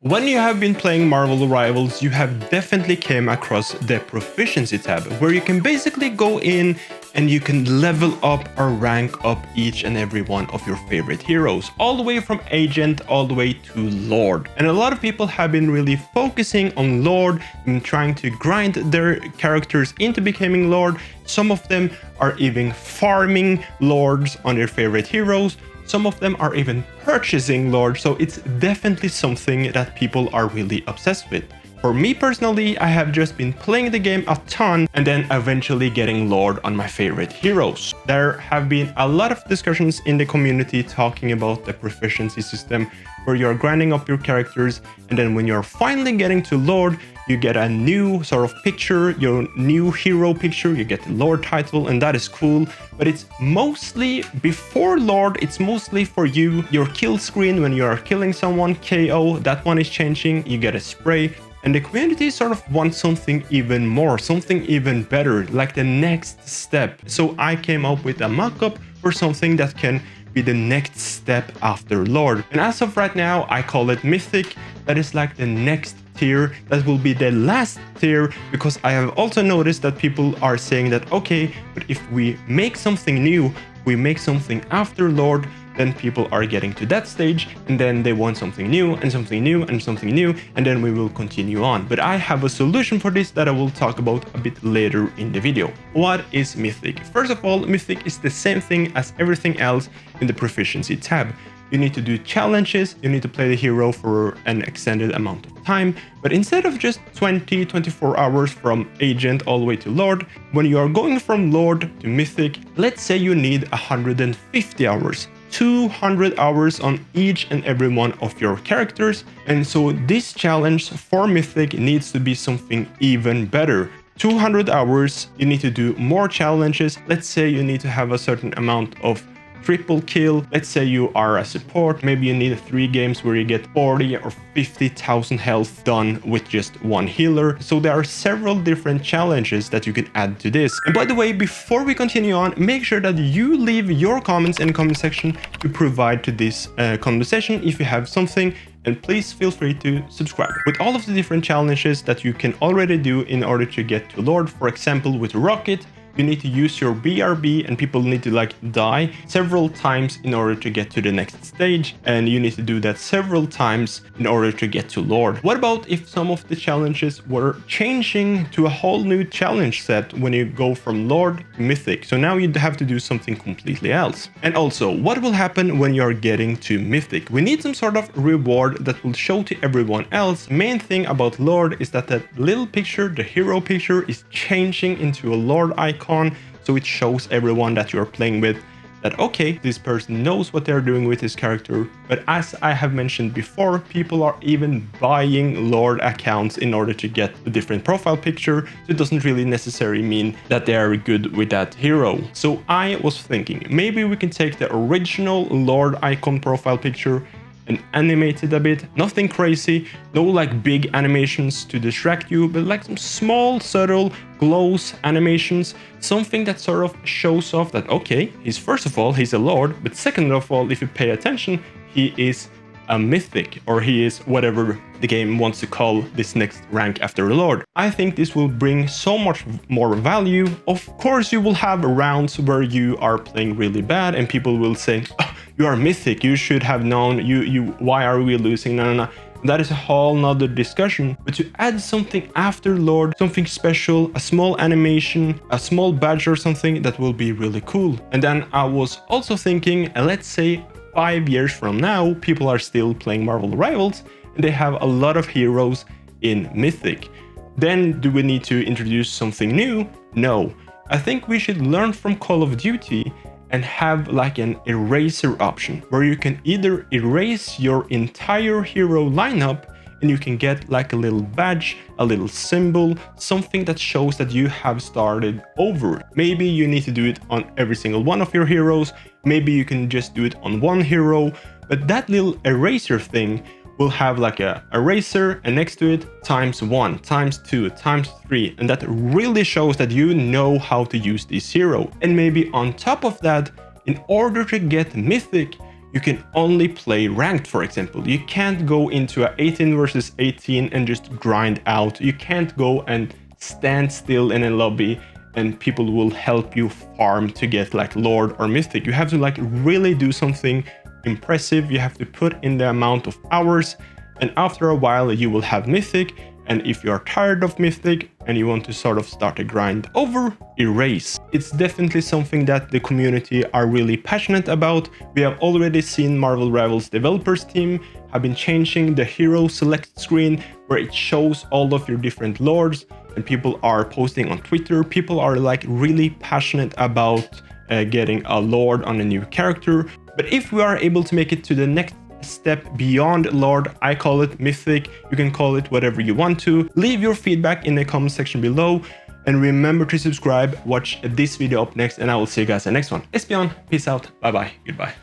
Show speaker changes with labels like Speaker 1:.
Speaker 1: When you have been playing Marvel Rivals, you have definitely came across the Proficiency tab, where you can basically go in and you can level up or rank up each and every one of your favorite heroes, all the way from Agent all the way to Lord. And a lot of people have been really focusing on Lord and trying to grind their characters into becoming Lord. Some of them are even farming Lords on their favorite heroes. Some of them are even purchasing Lord, so it's definitely something that people are really obsessed with. For me personally, I have just been playing the game a ton and then eventually getting Lord on my favorite heroes. There have been a lot of discussions in the community talking about the proficiency system, where you're grinding up your characters, and then when you're finally getting to Lord, you get a new sort of picture, your new hero picture, you get the Lord title, and that is cool. But it's mostly, before Lord, it's mostly for you. Your kill screen when you are killing someone, KO, that one is changing, you get a spray. And the community sort of wants something even more, something even better, like the next step. So I came up with a mock-up for something that can be the next step after Lord. And as of right now, I call it Mythic. That is like the next tier, that will be the last tier, because I have also noticed that people are saying that, okay, but if we make something new, we make something after Lord, then people are getting to that stage, and then they want something new and something new and something new, and then we will continue on. But I have a solution for this that I will talk about a bit later in the video. What is Mythic? First of all, Mythic is the same thing as everything else in the Proficiency tab. You need to do challenges, you need to play the hero for an extended amount of time, but instead of just 24 hours from Agent all the way to Lord, when you are going from Lord to Mythic, let's say you need 150 hours. 200 hours on each and every one of your characters, and so this challenge for Mythic needs to be something even better. 200 hours, you need to do more challenges. Let's say you need to have a certain amount of triple kill. Let's say you are a support, maybe you need 3 games where you get 40 or 50,000 health done with just one healer. So there are several different challenges that you can add to this. And by the way, before we continue on, make sure that you leave your comments in the comment section to provide to this conversation if you have something, and please feel free to subscribe. With all of the different challenges that you can already do in order to get to Lord, for example with Rocket, you need to use your BRB and people need to like die several times in order to get to the next stage, and you need to do that several times in order to get to Lord. What about if some of the challenges were changing to a whole new challenge set when you go from Lord to Mythic? So now you'd have to do something completely else. And also, what will happen when you're getting to Mythic? We need some sort of reward that will show to everyone else. Main thing about Lord is that little picture, the hero picture, is changing into a Lord icon. So it shows everyone that you're playing with that, okay, this person knows what they're doing with his character. But as I have mentioned before, people are even buying Lord accounts in order to get a different profile picture. So it doesn't really necessarily mean that they are good with that hero. So I was thinking maybe we can take the original Lord icon profile picture and animate it a bit. Nothing crazy, no like big animations to distract you, but like some small subtle glows animations, something that sort of shows off that, okay, first of all he's a Lord, but second of all, if you pay attention, he is a Mythic, or he is whatever the game wants to call this next rank after Lord. I think this will bring so much more value. Of course, you will have rounds where you are playing really bad and people will say, oh, you are Mythic, you should have known, why are we losing? No. That is a whole nother discussion. But to add something after Lord, something special, a small animation, a small badge or something, that will be really cool. And then I was also thinking, let's say 5 years from now, people are still playing Marvel Rivals and they have a lot of heroes in Mythic. Then do we need to introduce something new? No. I think we should learn from Call of Duty and have like an eraser option, where you can either erase your entire hero lineup and you can get like a little badge, a little symbol, something that shows that you have started over. Maybe you need to do it on every single one of your heroes, maybe you can just do it on one hero, but that little eraser thing will have like a eraser and next to it ×1, ×2, ×3, and that really shows that you know how to use this hero. And maybe on top of that, in order to get Mythic, you can only play ranked, for example. You can't go into a 18 versus 18 and just grind out. You can't go and stand still in a lobby and people will help you farm to get like Lord or Mythic. You have to like really do something impressive. You have to put in the amount of hours, and after a while you will have Mythic. And if you are tired of Mythic and you want to sort of start a grind over, erase. It's definitely something that the community are really passionate about. We have already seen Marvel Rivals developers team have been changing the hero select screen where it shows all of your different lords, and people are posting on Twitter. People are like really passionate about getting a lord on a new character. But if we are able to make it to the next step beyond Lord, I call it Mythic, you can call it whatever you want to. Leave your feedback in the comment section below, and remember to subscribe. Watch this video up next, and I will see you guys in the next one. Espion, peace out, bye bye, goodbye.